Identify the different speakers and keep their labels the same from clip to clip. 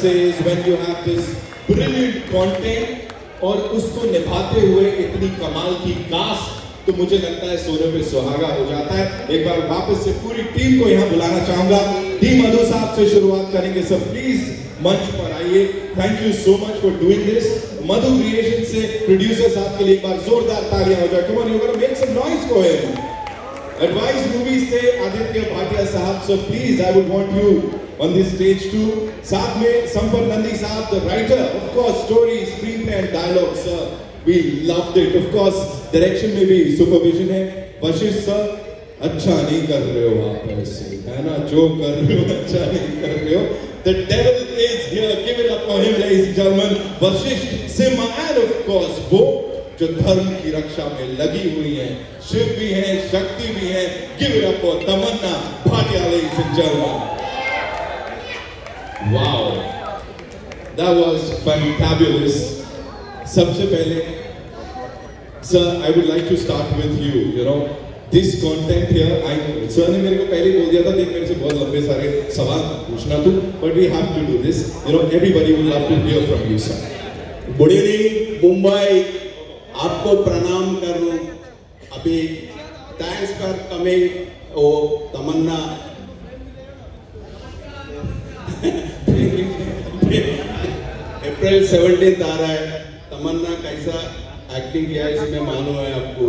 Speaker 1: performances, when you have this brilliant content और उसको निभाते हुए इतनी कमाल की कास्ट, तो मुझे लगता है सोने पे सुहागा हो जाता है। एक बार वापस से पूरी टीम को यहाँ बुलाना चाहूंगा। डी मधु साहब से शुरुआत करेंगे, सब प्लीज मंच पर आइए। Thank you so much for doing this. Madhu creation से प्रोड्यूसर साहब के लिए एक बार जोरदार तालियां हो जाए। Come on, you gonna make some noise for him. Advice movie से आदित्य भाटिया साहब, so please I would want you on this stage too. साथ में संपत नंदी साहब, the writer, of course, stories, screenplay and dialogue, sir. We loved it. Of course, direction में भी supervision है। Vashishtha sir, अच्छा नहीं कर रहे हो आप ऐसे, है ना? जो कर रहे हो अच्छा नहीं कर रहे हो। The devil is here. Give it up for him, ladies and gentlemen. Vashishtha Simha and of course वो जो धर्म की रक्षा में लगी हुई हैं, शिव भी हैं, शक्ति भी हैं। Give it up for Tamannaah Bhatia, ladies and gentlemen. Wow, that was fantabulous. सबसे पहले, sir, I would like to start with you. You know, this content here, sir ने मेरे को पहले बोल दिया था, देख मेरे से बहुत लंबे सारे सवाल पूछना तू, but we have to do this. You know, everybody would love to hear from you, sir.
Speaker 2: Good evening, Mumbai. आपको प्रणाम करूं। अभी thanks for coming. ओ तमन्ना अप्रैल 17 आ रहा है। तमन्ना कैसा एक्टिंग किया है इसमें मालूम है आपको।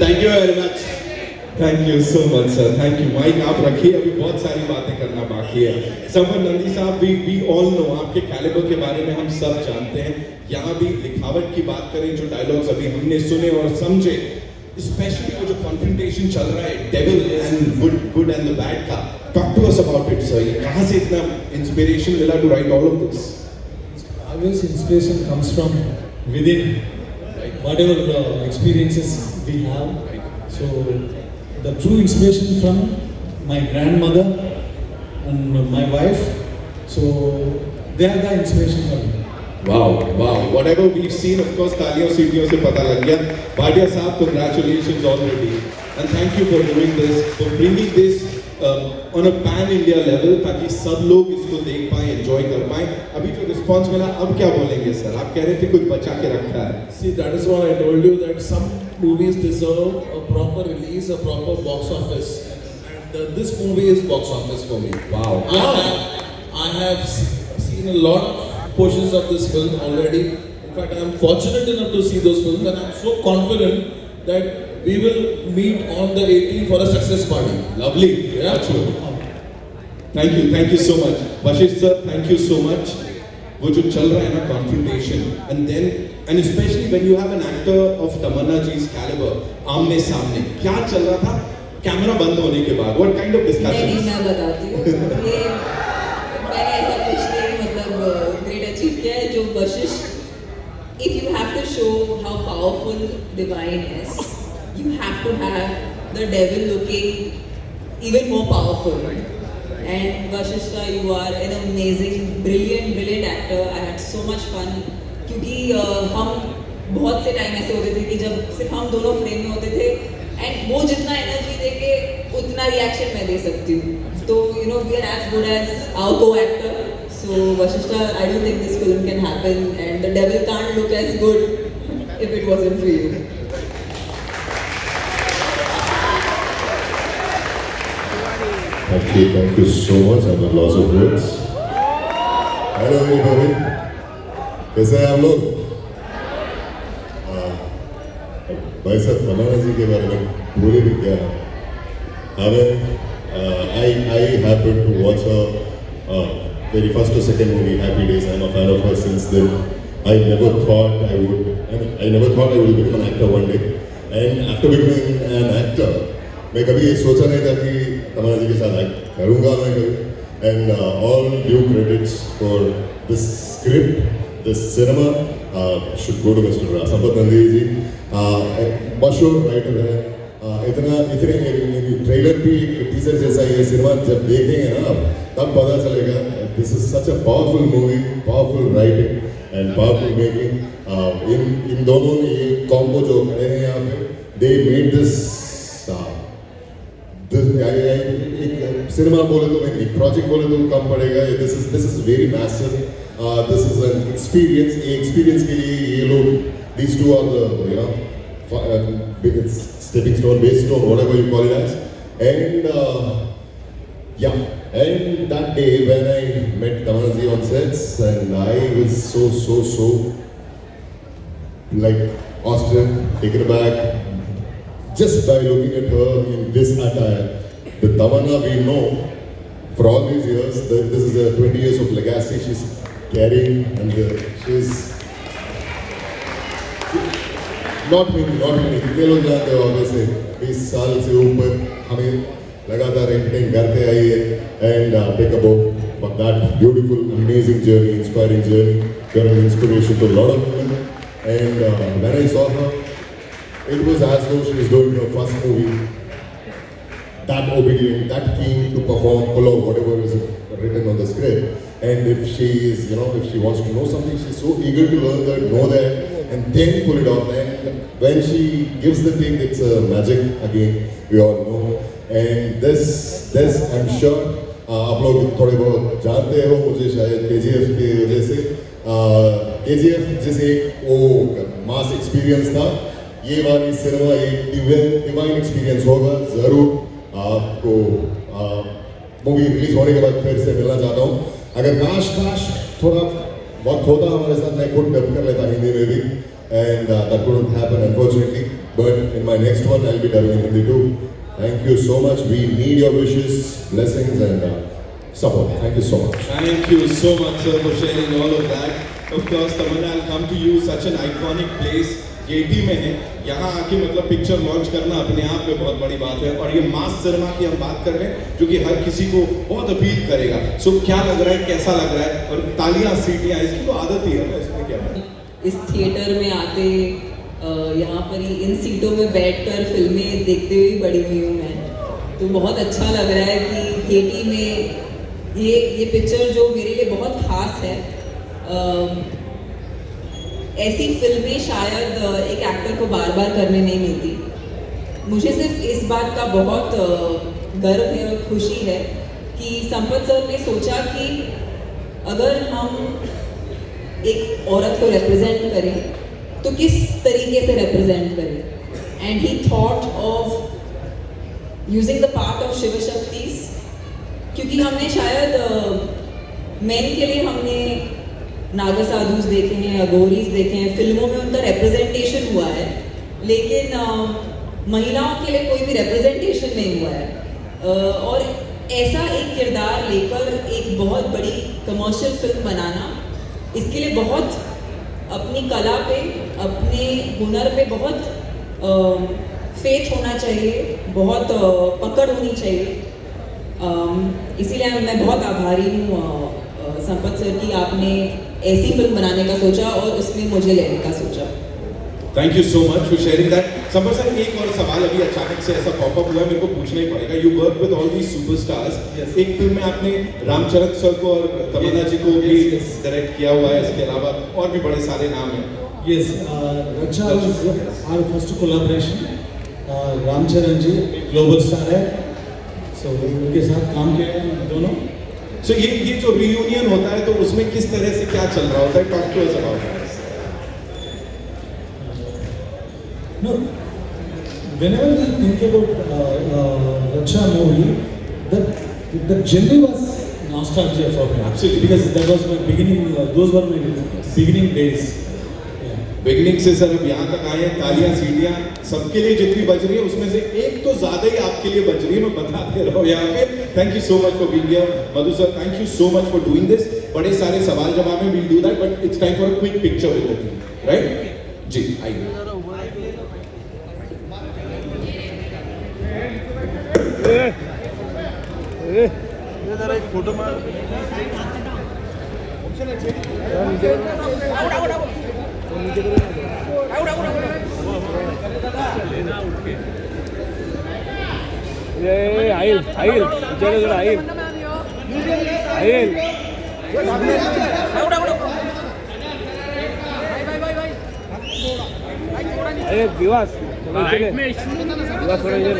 Speaker 2: Thank you very much.
Speaker 1: Thank you so much sir, thank you. Mic आप रखिए, अभी बहुत सारी बातें करना बाकी है। संपत नंदी साहब, वी ऑल नो आपके कैलिबर के बारे में हम सब जानते हैं। यहाँ भी लिखावट की बात करें, जो डायलॉग्स अभी हमने सुने और समझे, स्पेशली वो जो कॉन्फ्रंटेशन चल रहा है devil and good and the bad का, talk to us about it sir. कहाँ से इतना इंस्पिरेशन मिला to write all of this?
Speaker 3: Always inspiration comes from within, whatever the experiences we have. So the true inspiration from my grandmother and my wife. So they are the inspiration for me.
Speaker 1: Wow, wow. Whatever we've seen, of course, तालियों सीटियों से पता लग गया। भाटिया साहब, congratulations already, and thank you for doing this, for bringing this on a pan India level, ताकि सब लोग इसको देख पाएं, enjoy कर पाएं। अभी जो response मिला, अब क्या बोलेंगे सर? आप कह रहे थे कुछ बचा के रखा है।
Speaker 4: See, that is what I told you, that some movies deserve a proper release, a proper box office, and this movie is box office for me.
Speaker 1: Wow.
Speaker 4: I have seen a lot of portions of this film already. In fact, I am fortunate enough to see those films, and I am so confident that we will meet on the 18th for a success party.
Speaker 1: Lovely.
Speaker 4: Yeah.
Speaker 1: True. Thank you so much. Vashish sir, thank you so much. वो जो चल रहा है ना confrontation, and especially when you have an actor of Tamanna ji's caliber, आमने सामने क्या चल रहा था कैमरा बंद होने के बाद? What kind of discussions?
Speaker 5: मैं बताती हूँ। ये मैंने ऐसा कुछ नहीं, मतलब ग्रेट अचीव किया है जो Vashishtha. If you have to show how powerful divine is, you have to have the devil looking even more powerful. And Vashishta, you are an amazing, brilliant actor. I had so much fun क्योंकि हम बहुत से time ऐसे होते थे कि जब सिर्फ हम दोनों फ्रेम में होते थे, एंड वो जितना एनर्जी देके उतना रिएक्शन मैं दे सकती हूँ। तो you know we are as good as our co-actor. So Vashishta, I don't think this film can happen, and the devil can't look as good if it wasn't for you.
Speaker 6: Thank you so much. I'm at loss of words. Hello everybody. कैसे हैं आप लोग? भाई साहब, तमन्ना जी के बारे में पूरे भी क्या हमें I happened to watch her very first or second movie, Happy Days. I'm a fan of her since then. I never thought I would become an actor one day. And after becoming an actor, मैं कभी ये सोचा नहीं था कि तमन्ना जी के साथ act करूँगा मैं कभी। And all due credits for this script, this cinema should go to Mr. Sampat Nandi ji. मशहूर राइटर है। इतने ट्रेलर भी टीजर जैसा ये सिनेमा जब देखेंगे ना आप, तब पता चलेगा this is such a powerful movie, powerful writing and powerful making. इन दोनों ने ये कॉम्बो जो खड़े हैं यहाँ पे, they made this एक सिनेमा बोले तो मैं नहीं, प्रोजेक्ट बोले तो कम पड़ेगा. This is very massive. This is an experience. ये एक्सपीरियंस के लिए ये लोग, these two are the biggest stepping stone, base stone, whatever you call it as. And yeah, and that day when I met Tamanna ji on sets, and I was so like awestruck, taken aback, just by looking at her in this attire. The Tamanna we know for all these years, this is a 20 years of legacy she's carrying, and she's not me, कितने लोग जानते हो वैसे 20 साल से ऊपर हमें लगातार एंटरटेन करते आई है. And take a bow for that beautiful, amazing journey, inspiring journey. You're an inspiration to a lot of women. And when I saw her, it was as though she was doing her first movie. That obedient, that keen to perform, pull out whatever is written on the script. And if she is, if she wants to know something, she's so eager to learn that, know that, and then pull it off. And when she gives the thing, it's a magic again, we all know. And this I'm sure, आप लोग थोड़े बहुत जानते हो मुझे शायद KGF की वजह से. KGF जैसे वो मास एक्सपीरियंस था, ये वाली सिनेमा एक डिवाइन एक्सपीरियंस होगा ज़रूर. आपको मूवी रिलीज होने के बाद फिर से मिलना चाहता हूँ. अगर काश थोड़ा वक्त होता हमारे साथ, मैं खुद डब कर लेता हिंदी में भी. And that couldn't happen unfortunately. But in my next one I'll be dubbing in Hindi too. Thank you so much. We need your wishes, blessings and support. Thank you so much.
Speaker 1: Thank you so much, sir, for sharing all of that. Of course, Tamanna, I'll come to you. Such an iconic place. Getty में है, यहाँ आके मतलब picture launch करना अपने आप में बहुत बड़ी बात है. और ये मास सिनेमा की हम बात कर रहे हैं जो कि हर किसी को बहुत अपील करेगा. सो क्या लग रहा है, कैसा लग रहा है? और तालियां सीटियां इसकी तो आदत ही है ना, इसमें क्या है.
Speaker 5: इस थिएटर में आते यहाँ पर ही इन सीटों में बैठकर फिल्में देखते हुए बड़ी हुई हूँ मैं. तो बहुत अच्छा लग रहा है कि गेटी में ये पिक्चर जो मेरे लिए बहुत खास है. ऐसी फिल्में शायद एक एक्टर को बार बार करने नहीं मिलती. मुझे सिर्फ इस बात का बहुत गर्व है और खुशी है कि संपत सर ने सोचा कि अगर हम एक औरत को रिप्रेजेंट करें तो किस तरीके से रिप्रेजेंट करें. And he thought of using the part of Shiva शक्तिस, क्योंकि हमने शायद मेन के लिए हमने नागा साधुस देखे हैं, अघोरीज देखे हैं, फिल्मों में उनका रिप्रेजेंटेशन हुआ है, लेकिन महिलाओं के लिए कोई भी रिप्रेजेंटेशन नहीं हुआ है. और ऐसा एक किरदार लेकर एक बहुत बड़ी कमर्शियल फिल्म बनाना, इसके लिए बहुत अपनी कला पे, अपने हुनर पे बहुत फेथ होना चाहिए, बहुत पकड़ होनी चाहिए. इसीलिए मैं बहुत आभारी हूँ संपत सर की, आपने ऐसी फिल्म बनाने का सोचा और उसमें मुझे लेने का सोचा.
Speaker 1: Thank you so much for sharing that. Sampath sir, एक और सवाल अभी अचानक से ऐसा पॉपअप हुआ है, मेरे को पूछना ही पड़ेगा. You work with all these superstars. एक फिल्म में आपने रामचरण सर को और तमन्ना जी को भी डायरेक्ट किया हुआ है, इसके अलावा और भी बड़े सारे नाम हैं.
Speaker 3: Yes, Raksha was our first collaboration. Ramcharan ji global star है, so उनके साथ काम किया है हम दोनों.
Speaker 1: So ये जो रियूनियन होता है तो उसमें किस तरह से क्या चल रहा होता है? Talk to us about that.
Speaker 3: No, whenever we think about Raksha movie, the journey was nostalgia for me.
Speaker 1: Absolutely.
Speaker 3: Because that was my beginning. Those were my beginning days.
Speaker 1: Beginning से सर अब यहाँ तक आए हैं. तालियां सीटियां सबके लिए जितनी बज रही है उसमें से एक तो ज्यादा ही आपके लिए बज रही है, मैं बता दे रहा हूँ यहाँ पे. Thank you so much for being here. Madhu sir, thank you so much for doing this. बड़े सारे सवाल जवाब में, will do that, but it's time for a quick picture with the team, right? जी आइए.
Speaker 7: फोटो आइल आइल जरा आइल आइल अरे दिवास दिवास थोड़ा इधर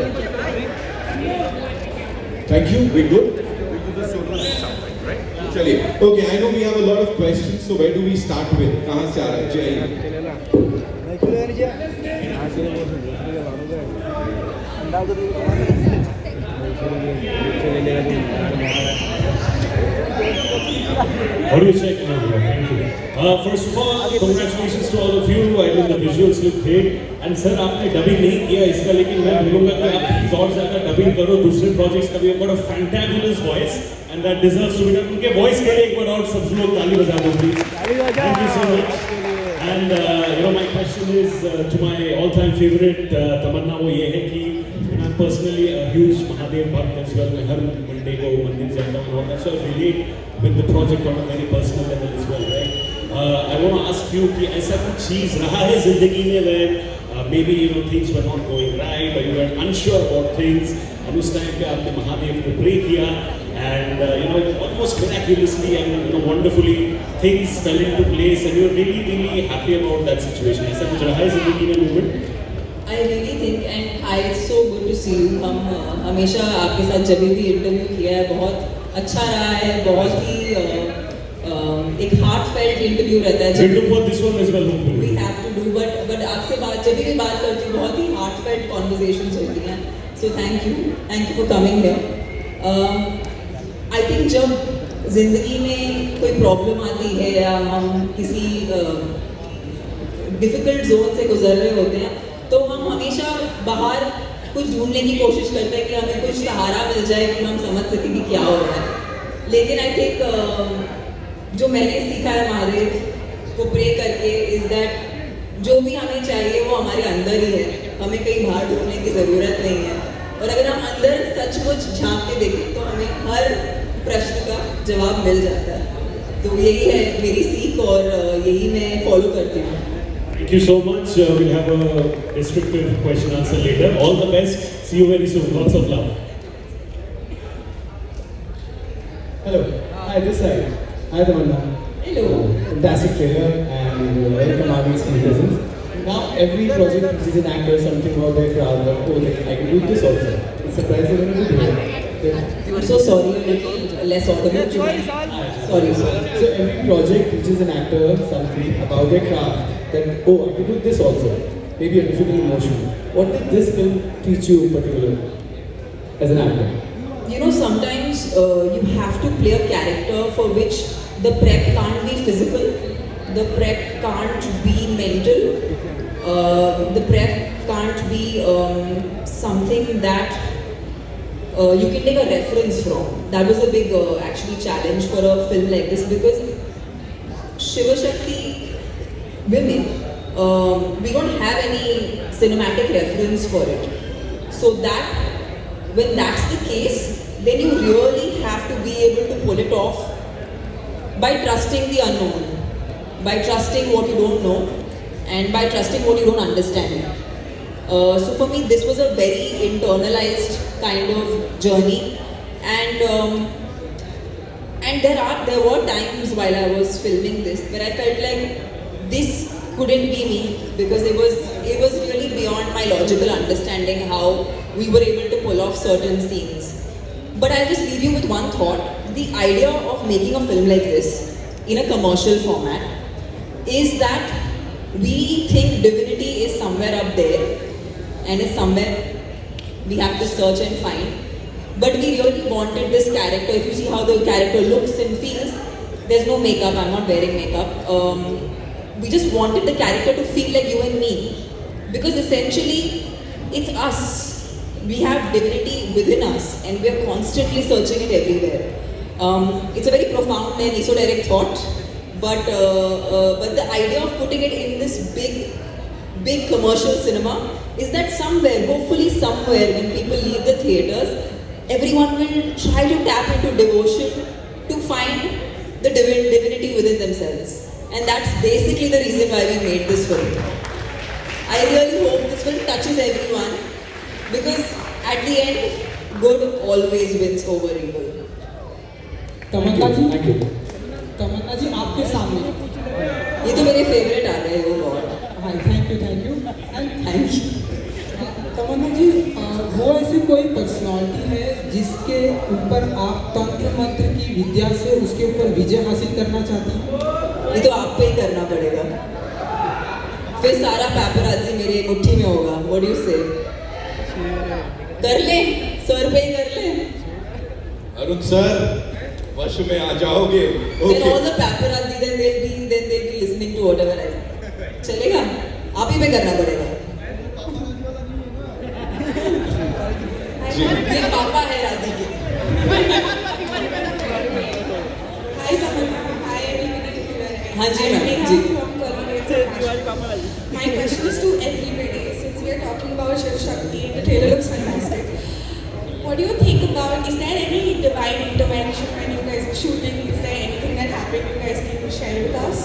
Speaker 1: Thank you. We good? चलिए. Okay, I know we have a lot of questions. So where do we start with? कहाँ से आ रहा है? जय Hind.
Speaker 3: How do you check now? Thank you. First of all, congratulations to all of you. I mean, the visuals look great. And sir, आपने dubbing नहीं किया इसका, लेकिन मैं बोलूँगा कि आप प्लीज और ज़्यादा डबिंग करो दूसरे प्रोजेक्ट्स का भी. You've got a fantabulous voice, and that deserves to be done. उनके वॉइस के लिए एक बार और सब लोग ताली बजा दो please. Thank you so much. And my question is to my all-time favorite तमन्ना, वो ये है कि I'm personally a huge Mahadev bhakt as well. मैं हर मंडे को मंदिर जाता हूँ और so I relate with the project on a very personal level as well, right? I want to ask you कि ऐसा कुछ चीज़ रहा है जिंदगी में where maybe things were not going right or you were unsure about things, and उस time पे आपने महादेव को pray किया and almost miraculously and wonderfully things fell into place and you're really really happy about that situation. ऐसा कुछ रहा है जिंदगी में moment?
Speaker 5: I really think, and hi, it's so good to see you. हम हमेशा आपके साथ जब भी इंटरव्यू किया है बहुत अच्छा रहा है, बहुत ही एक हार्टफेल्ट इंटरव्यू रहता है.
Speaker 3: We'll do for this one as well, hopefully.
Speaker 5: We have to do, but आपसे जब भी बात करती हूँ बहुत ही हार्टफेल्ट कॉन्वर्सेशंस होती हैं. So thank you for coming here. I think जब जिंदगी में कोई प्रॉब्लम आती है या हम किसी डिफिकल्ट जोन से गुजर रहे होते हैं तो हम हमेशा बाहर कुछ ढूंढने की कोशिश करते हैं कि हमें कुछ सहारा मिल जाए कि हम समझ सकें कि क्या हो रहा है. लेकिन आई थिंक जो मैंने सीखा है महादेव को प्रे करके इज दैट जो भी हमें चाहिए वो हमारे अंदर ही है, हमें कहीं बाहर ढूंढने की ज़रूरत नहीं है. और अगर हम अंदर सचमुच झांक के देखें तो हमें हर प्रश्न का जवाब मिल जाता है. तो यही है मेरी सीख और यही मैं फॉलो करती हूँ.
Speaker 3: Thank you so much. We'll have a descriptive question answer later. All the best. See you very soon. Lots of love.
Speaker 8: Hello. Hi, this side. Hi, Tamanna.
Speaker 5: Hello.
Speaker 8: Fantastic trailer and very commanding screen presence. Now, every project teaches an actor something about their craft. But oh, I can do this also. It's surprising when you do it.
Speaker 5: I'm so sorry, a little less audible. Sorry.
Speaker 8: So every project teaches an actor something about their craft. That oh, I can do this also. Maybe a difficult emotion. What did this film teach you in particular as an actor?
Speaker 5: Sometimes you have to play a character for which the prep can't be physical, the prep can't be mental, the prep can't be something that you can take a reference from. That was a big actually challenge for a film like this because Shiva Shakti women, we don't have any cinematic reference for it. So that when that's the case, then you really have to be able to pull it off by trusting the unknown, by trusting what you don't know, and by trusting what you don't understand. So for me, this was a very internalized kind of journey, and there were times while I was filming this where I felt like this couldn't be me because it was really beyond my logical understanding how we were able to pull off certain scenes. But I'll just leave you with one thought. The idea of making a film like this in a commercial format is that we think divinity is somewhere up there and is somewhere we have to search and find. But we really wanted this character. If you see how the character looks and feels, there's no makeup, I'm not wearing makeup. We just wanted the character to feel like you and me. Because essentially, it's us. We have divinity within us and we are constantly searching it everywhere. It's a very profound and esoteric thought, but the idea of putting it in this big commercial cinema is that somewhere, hopefully somewhere, when people leave the theaters, everyone will try to tap into devotion to find the divinity within themselves. And that's basically the reason why we made this film. I really hope this film touches everyone because at the end, good always wins over evil.
Speaker 8: Tamannaah ji,
Speaker 3: Thank you.
Speaker 8: तमन्ना जी आपके सामने.
Speaker 5: ये तो मेरे favourite आ गए वो God.
Speaker 8: Hi, thank you.
Speaker 5: Thank you.
Speaker 8: Tamannaah ji, वो ऐसी कोई पर्सनालिटी है जिसके
Speaker 9: के ऊपर आप तंत्र मंत्र की विद्या से उसके ऊपर विजय हासिल करना चाहती हैं?
Speaker 5: ये तो आप पे ही करना पड़ेगा, फिर सारा पैपराजी मेरे मुट्ठी में होगा। व्हाट डू यू से? कर ले, सर पे ही कर ले।
Speaker 1: अरुण सर वश में आ जाओगे।
Speaker 5: Then all the paparazzi then they'll be listening to whatever I say. चलेगा? आप ही पे करना पड़ेगा।
Speaker 1: जी।
Speaker 5: ये पापा है राजी के।
Speaker 10: Hi Tamanna, hi everybody.
Speaker 5: हाँ जी,
Speaker 10: I'm
Speaker 5: ma'am,
Speaker 10: Neha
Speaker 5: ji.
Speaker 10: from Colonel. My question is to everybody. Since we are talking about Shiv Shakti, the trailer looks fantastic. What do you think about? Is there any divine intervention when you guys are shooting? Is there anything that happened you guys can share with us?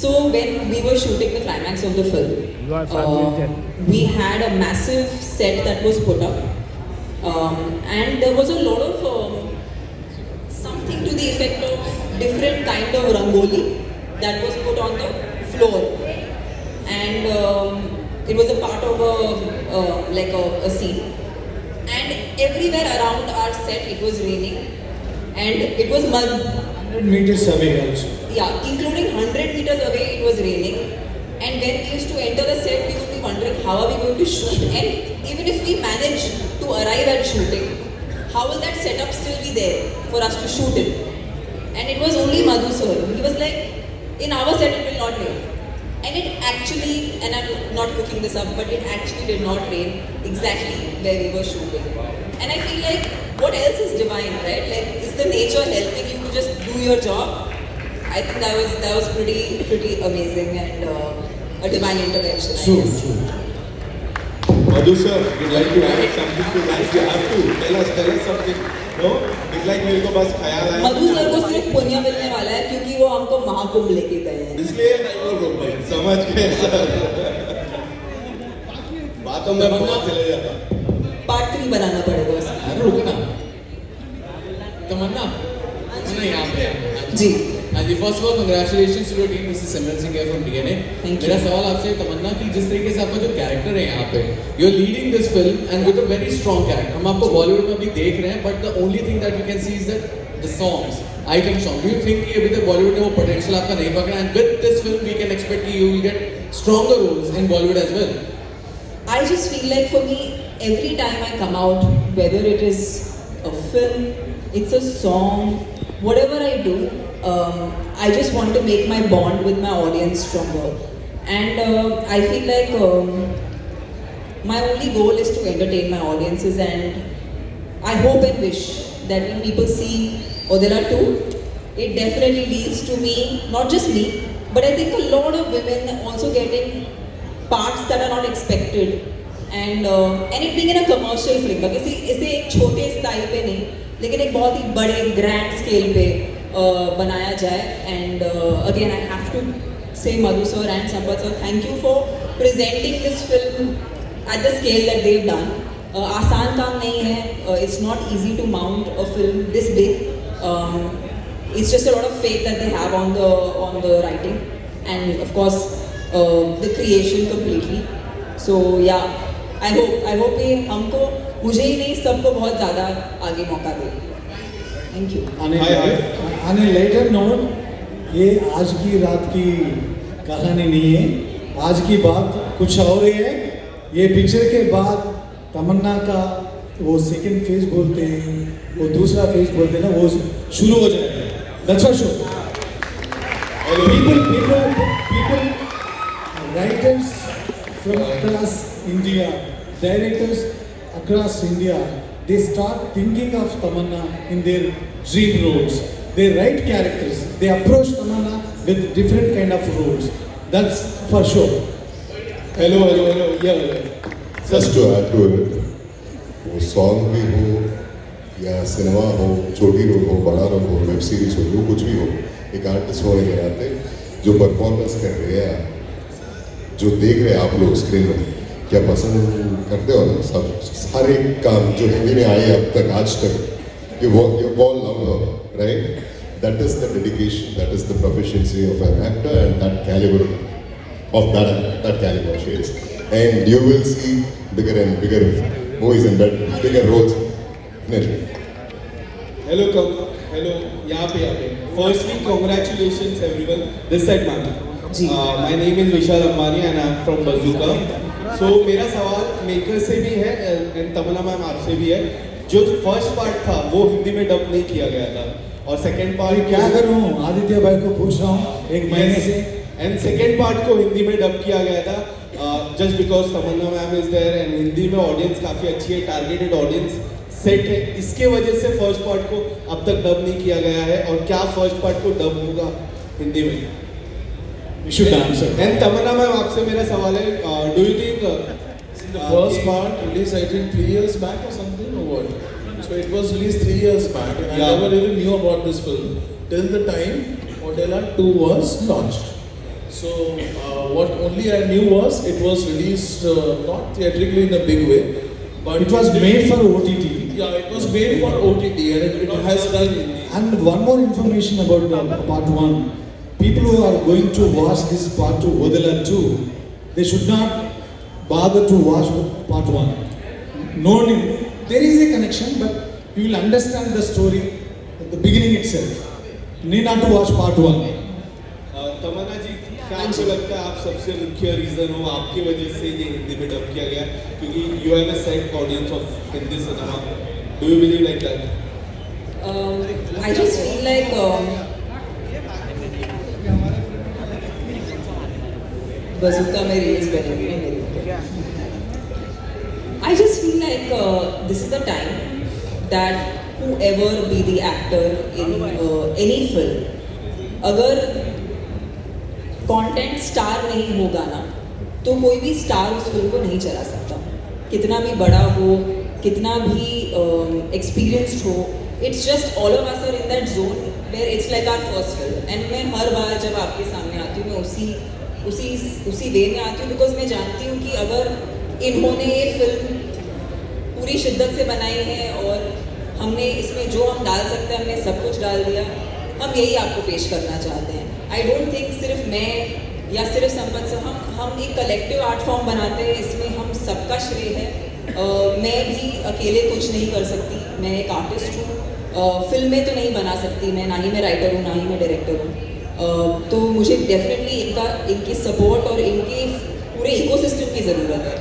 Speaker 5: So when we were shooting the climax of the film, we had a massive set that was put up, and there was a lot of something to the effect of different kind of rangoli that was put on the floor, and it was a part of a scene. And everywhere around our set it was raining, and it was mud.
Speaker 3: 100 meters away also.
Speaker 5: Yeah, including 100 meters away it was raining. And when we used to enter the set, we would be wondering how are we going to shoot? And even if we manage to arrive at shooting, how will that setup still be there for us to shoot in? And it was only Madhu sir. He was like, in our set it will not rain. And it actually, and I'm not cooking this up, but it actually did not rain exactly where we were shooting. And I feel like, what else is divine, right? Like, is the nature helping you to just do your job? I think that was pretty amazing and a divine intervention. I
Speaker 3: True,
Speaker 5: guess.
Speaker 3: true.
Speaker 1: Madhu sir, we'd like to add something to that. You have to tell us something. No, it's like मेरे को बस ख्याल आया।
Speaker 5: मधु sir को सिर्फ पुण्य मिलने वाला है क्योंकि वो हमको महाकुंभ लेके गए हैं।
Speaker 2: इसलिए नहीं बोल रहा हूँ भाई,
Speaker 1: समझ गए सर।
Speaker 2: बातों में बहुत चले जाता।
Speaker 5: पार्ट 3 बनाना पड़ेगा उसका।
Speaker 8: अरे रुको ना, तमन्ना तमन्ना यहाँ पे है।
Speaker 5: जी।
Speaker 8: हाँ जी, first of all congratulations to your team, this is Simran Singh here from DNA.
Speaker 5: Thank you.
Speaker 8: मेरा सवाल आपसे तमन्ना कि जिस तरीके से आपका जो कैरेक्टर है यहाँ पे, you are leading this film and with a very strong character. हम आपको बॉलीवुड में अभी देख रहे हैं, but the only thing that we can see is that the songs, item song. Do you think कि अभी तक बॉलीवुड ने वो पोटेंशियल आपका नहीं पकड़ा, and with this film we can expect कि you will get stronger roles in Bollywood as well?
Speaker 5: I just feel like for me, every time I come out, whether it is a film, it's a song, whatever I do, I just want to make my bond with my audience stronger. And I feel like my only goal is to entertain my audiences, and I hope and wish that when people see Odela 2, it definitely leads to me, not just me, but I think a lot of women also getting parts that are not expected, and it being in a commercial film, because इसे एक छोटे style पे नहीं, लेकिन एक बहुत ही बड़े grand scale पे बनाया जाए. And again I have to say Madhu sir and Sampath sir, thank you for presenting this film at the scale that they've done. आसान काम नहीं है, it's not easy to mount a film this big. It's just a lot of faith that they have on the writing, and of course the creation completely. So yeah, I hope ये हमको, मुझे ही नहीं सबको बहुत ज़्यादा आगे मौका दे. Thank you.
Speaker 3: On a later note, ये आज की रात की कहानी नहीं है, आज की बात कुछ और है. ये पिक्चर के बाद तमन्ना का वो सेकंड फेज बोलते हैं, वो दूसरा फेज बोलते हैं ना, वो शुरू हो जाएगा. That's for sure. People, writers from across India, directors across India, they start thinking of Tamanna in their dream roles. They write characters, they approach Tamanna with different kind of roles. That's for sure.
Speaker 1: Hello, yeah.
Speaker 6: Just to add to it, वो song भी हो या cinema हो, छोटी role हो, बड़ा role हो, web series हो, जो कुछ भी हो, एक आर्टिस्ट होने के नाते जो परफॉर्मेंस कर रहे हैं, जो देख रहे हैं आप लोग स्क्रीन में, क्या पसंद करते हो ना सब, सारे काम जो हिंदी में आए अब तक आज तक, you all love her, right? that is the dedication, that is the proficiency of an actor, and that caliber of that caliber she is. And you will see bigger and bigger movies and bigger roles.
Speaker 11: Hello, यहाँ पे. Firstly, congratulations everyone. This side, ma'am. My name is Vishal Ambani and I'm from Bazooka. So मेरा सवाल maker से भी है and Tamannaah ma'am आपसे भी है. जो फर्स्ट पार्ट था वो हिंदी में डब नहीं किया गया था और सेकंड पार्ट
Speaker 3: क्या करूं, आदित्य भाई को पूछ रहा हूँ एक महीने से.
Speaker 11: एंड सेकंड पार्ट को हिंदी में डब किया गया था just because Tamanna ma'am is there and Hindi में ऑडियंस काफ़ी अच्छी है, टारगेटेड ऑडियंस सेट है. इसके वजह से फर्स्ट पार्ट को अब तक डब नहीं किया गया है और क्या फर्स्ट पार्ट को डब होगा हिंदी में?
Speaker 3: We should answer.
Speaker 11: And Tamanna ma'am आपसे मेरा सवाल है, do you think
Speaker 4: The first part released I think 3 years back or something or what? So it was released 3 years back and I never really knew about this film till the time Odella 2 was launched. So what only I knew was it was released not theatrically in a big way, but
Speaker 3: It was made for OTT.
Speaker 4: Yeah, it was made for OTT and it has done.
Speaker 3: And one more information about part 1. People who are going to watch this part 2, Odella 2, they should not bother to watch part 1. No need. There is a connection, but you will understand the story at the beginning itself. Need not to watch part 1.
Speaker 11: तमन्ना जी, क्या आपको लगता है आप सबसे मुख्य reason हो आपकी वजह से ये हिंदी में डब किया गया क्योंकि you have a set audience of Hindi cinema? Do you believe like that?
Speaker 5: I just feel like bazooka में रील्स बनेगी ना मेरी. I just feel like this is the time that whoever be the actor in any film, अगर content star नहीं होगा ना तो कोई भी स्टार उस फिल्म को नहीं चला सकता. कितना भी बड़ा हो, कितना भी एक्सपीरियंस्ड हो, it's just all of us are in that zone where it's like our first film. And मैं हर बार जब आपके सामने आती हूँ मैं उसी वे में आती हूँ बिकॉज मैं जानती हूँ कि अगर इन्होंने ये फिल्म पूरी शिद्दत से बनाई है और हमने इसमें जो हम डाल सकते हैं हमने सब कुछ डाल दिया, हम यही आपको पेश करना चाहते हैं. आई डोंट थिंक सिर्फ मैं या सिर्फ संपत से हम एक कलेक्टिव आर्ट फॉर्म बनाते हैं, इसमें हम सबका श्रेय है. मैं भी अकेले कुछ नहीं कर सकती, मैं एक आर्टिस्ट हूँ. फिल्में तो नहीं बना सकती मैं, ना ही मैं राइटर हूँ ना ही मैं डायरेक्टर हूँ. तो मुझे डेफिनेटली इनकी सपोर्ट और इनके पूरे इकोसिस्टम की ज़रूरत है.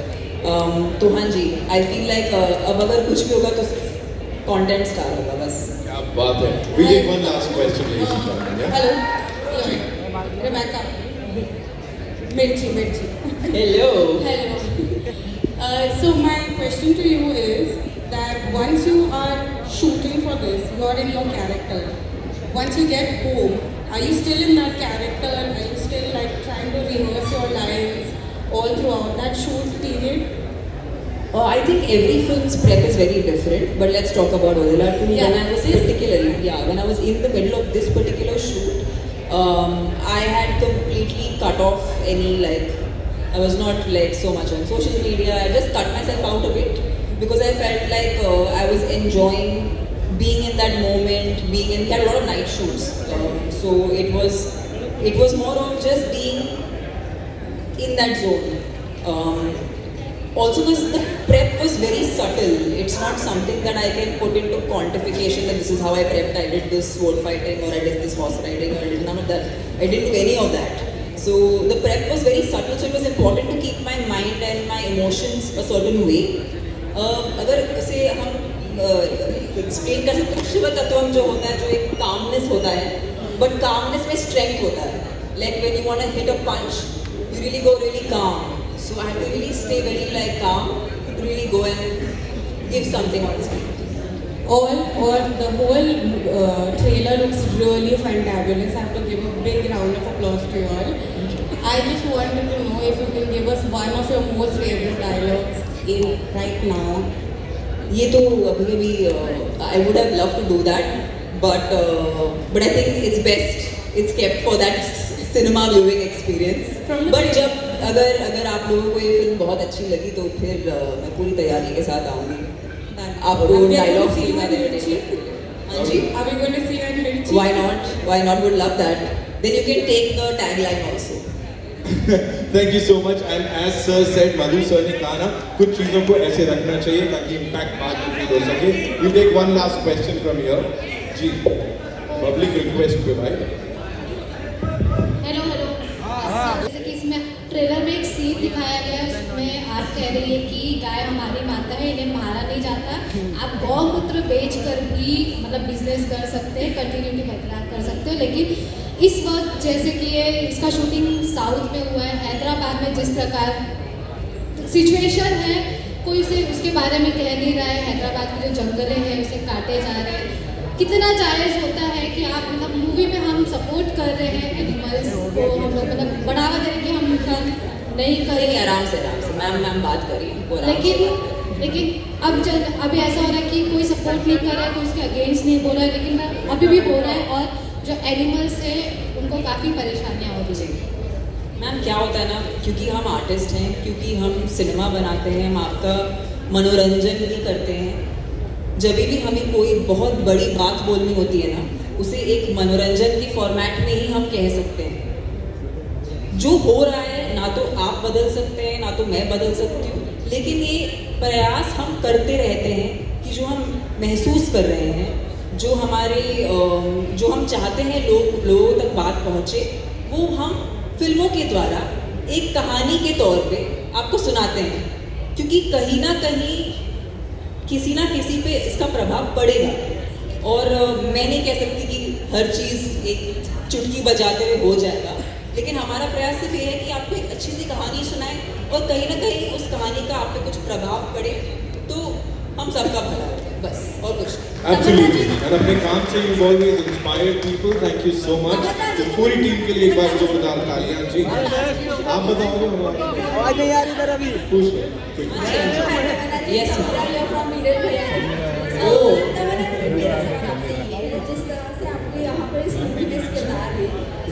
Speaker 5: तो हाँ जी, आई फील लाइक अब अगर कुछ भी होगा तो सिर्फ कंटेंट स्टार होगा बस.
Speaker 1: क्या बात है. We take one last question, ladies and gentlemen. Yeah?
Speaker 10: Hello, Rebecca. Mirchi.
Speaker 5: Hello.
Speaker 10: So my question to you is that once you are shooting for this, you are in your character. Once you get home, are you still in that character? Are you still like trying to rehearse your lines all throughout that shoot period?
Speaker 5: I think every film's prep is very different, but let's talk about Odella 2.
Speaker 10: Yeah,
Speaker 5: When I was in the middle of this particular shoot, I had completely cut off any I was not so much on social media. I just cut myself out a bit because I felt like I was enjoying being in that moment, we had a lot of night shoots. So it was more of just being in that zone. Also because the prep was very subtle. It's not something that I can put into quantification that this is how I prepped. I did this sword fighting or I did this horse riding or I did none of that. I didn't do any of that. So the prep was very subtle, so it was important to keep my mind and my emotions a certain way. अगर उसे हम explain कर सकते हैं, शिव तत्वम जो होता है, जो एक कामनेस होता है, बट कामनेस में स्ट्रेंथ होता है. Like when you want to hit a punch, you really go really calm. So I had to really stay very calm to really go and give something on screen.
Speaker 10: The whole trailer looks really fantabulous. I have to give a big round of applause to you all. I just wanted to know if you can give us one of your most favorite dialogues in right now.
Speaker 5: ये तो अभी I would have loved to do that, but I think it's best it's kept for that cinema viewing experience. But जब अगर आप लोगों को ये film बहुत अच्छी लगी तो फिर मैं पूरी तैयारी के साथ आऊँगी. आपको डायलॉग सुनना देंगे. हाँ जी.
Speaker 10: Are we going to see that
Speaker 5: why not? Why not? Would love that. Then you can take the tagline also.
Speaker 1: Thank you so much. And as sir said, Madhu sir ने कहा ना कुछ चीजों को ऐसे रखना चाहिए ताकि impact बाद में फील हो सके. We take one last question from here. Ji, public request पे भाई.
Speaker 12: Hello hello. जैसे कि इसमें ट्रेलर में एक सीन दिखाया गया है, उसमें आप कह रही है कि गाय हमारी माता है, इन्हें मारा नहीं जाता. आप गौमूत्र बेच कर भी मतलब बिजनेस कर सकते हैं, कंटिन्यूटी बरकरार कर सकते हो. लेकिन इस वक्त जैसे कि ये इसका शूटिंग साउथ में हुआ है, हैदराबाद में जिस प्रकार सिचुएशन है, कोई से उसके बारे में कह नहीं रहा है. हैदराबाद के जो जंगले हैं उसे काटे जा रहे हैं. कितना जायज़ होता है कि आप मतलब मूवी में हम सपोर्ट कर रहे हैं एनिमल्स को, हम लोग मतलब बढ़ावा दे रहे हैं कि हम नहीं करेंगे.
Speaker 5: आराम से मैम बात करिए.
Speaker 12: लेकिन अब ऐसा हो रहा है कि कोई सपोर्ट नहीं कर रहा है, कोई उसके अगेंस्ट नहीं बोल रहा है, लेकिन अभी भी बोल रहा है. और जो एनिमल्स है उनको काफ़ी परेशानियाँ हो रही हैं.
Speaker 5: मैम क्या होता है ना, क्योंकि हम आर्टिस्ट हैं, क्योंकि हम सिनेमा बनाते हैं, हम आपका मनोरंजन भी करते हैं. जब भी हमें कोई बहुत बड़ी बात बोलनी होती है ना, उसे एक मनोरंजन के फॉर्मेट में ही हम कह सकते हैं. जो हो रहा है ना तो आप बदल सकते हैं ना तो मैं बदल सकती हूँ, लेकिन ये प्रयास हम करते रहते हैं कि जो हम महसूस कर रहे हैं, जो हम चाहते हैं लोगों तक बात पहुँचे, वो हम फिल्मों के द्वारा एक कहानी के तौर पे आपको सुनाते हैं. क्योंकि कहीं ना कहीं किसी ना किसी पे इसका प्रभाव पड़ेगा. और मैं नहीं कह सकती कि हर चीज़ एक चुटकी बजाते हुए हो जाएगा, लेकिन हमारा प्रयास सिर्फ ये है कि आपको एक अच्छी सी कहानी सुनाएं और कहीं ना कहीं उस कहानी का आप पे कुछ प्रभाव पड़े, तो हम सबका भला हो, बस और कुछ.
Speaker 1: Absolutely. और अपने काम से you always inspire people. Thank you so much. तो पूरी टीम के लिए एक बार जोरदार तालियां. जी, आप बताओगे.
Speaker 7: आवाज नहीं आ रही इधर अभी.
Speaker 1: पूछ लो.
Speaker 5: Yes,
Speaker 10: जिस तरह से आपको यहाँ पर इस मूवी में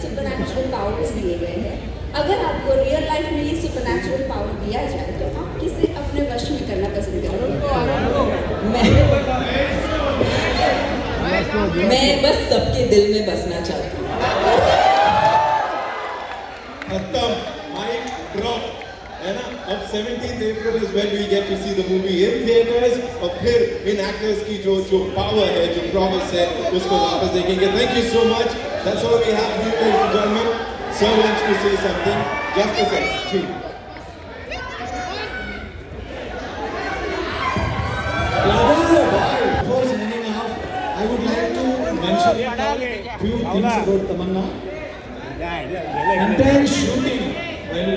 Speaker 10: सुपरनैचुरल पावर्स दिए गए हैं, अगर आपको रियल लाइफ में ये सुपरनैचुरल पावर दिया जाए तो आप किसे अपने वश में करना पसंद करोगे?
Speaker 5: मैं बस सबके दिल में बसना चाहती हूँ.
Speaker 1: खत्म. Mic drop. है ना. अब 17th April is when we get to see the movie in theaters. और फिर इन एक्टर्स की जो पावर है, जो प्रॉमिस है, उसको वापस देखेंगे. Thank you so much. That's all we have, ladies and gentlemen. Sir wants to say something. Just a second. जी.
Speaker 3: Before signing off, I would like to mention few things about Tamanna. Entire shooting, while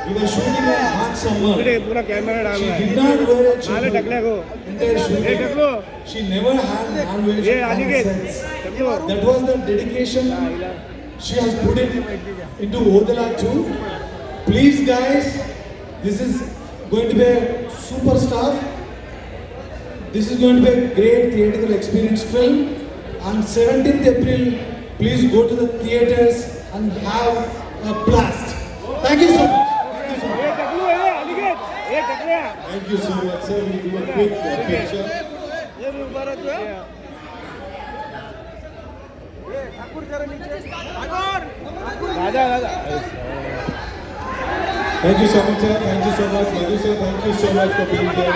Speaker 3: we were shooting a hot summer,
Speaker 7: पूरा camera डाल
Speaker 3: she did not wear a
Speaker 7: डाले
Speaker 3: chapel.
Speaker 7: टकले को.
Speaker 3: Entire shooting, she never had non-veg
Speaker 7: ये आगे के.
Speaker 3: concerts. That was the dedication she has put into Odala 2. Please guys, this is going to be a superstar. This is going to be a great theatrical experience film. On 17th April, please go to the theaters and have a blast. Thank you so much.
Speaker 7: ये टकलू है अनिकेत. ये टकले.
Speaker 1: Thank you so much, sir. We do a quick picture.
Speaker 7: ये मुबारक है. ये ठाकुर जरा नीचे. ठाकुर. राजा.
Speaker 1: Thank you so much, sir. Thank you so much, Madhu sir. Thank you so much for being here.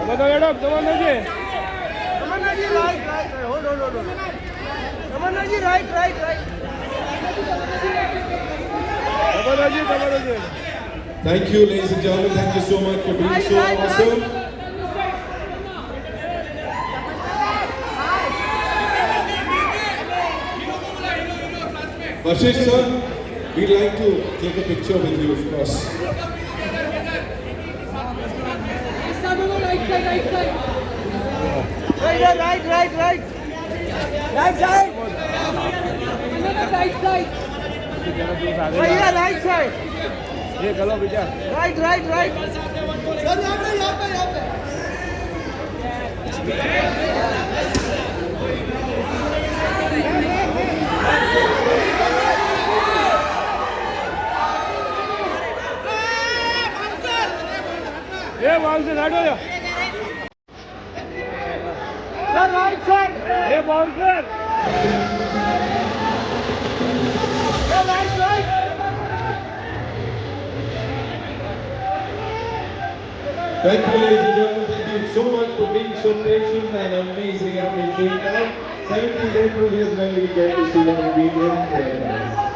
Speaker 7: बताओ madam. Tamanna ji right. Hold. Tamanna ji right. Tamanna ji.
Speaker 1: Thank you, ladies and gentlemen. Thank you so much for being so awesome. Vashish sir, we'd like to take a picture with you, of course.
Speaker 7: Right side. ये चलो बेटा. Right. Sir यहाँ पे. ये वहां से हटो. Yeah, nice, right?
Speaker 13: Thank you, ladies and gentlemen. Thank you so much for being so patient and amazing at the same time. 17th April is when we get to see the movie in theaters.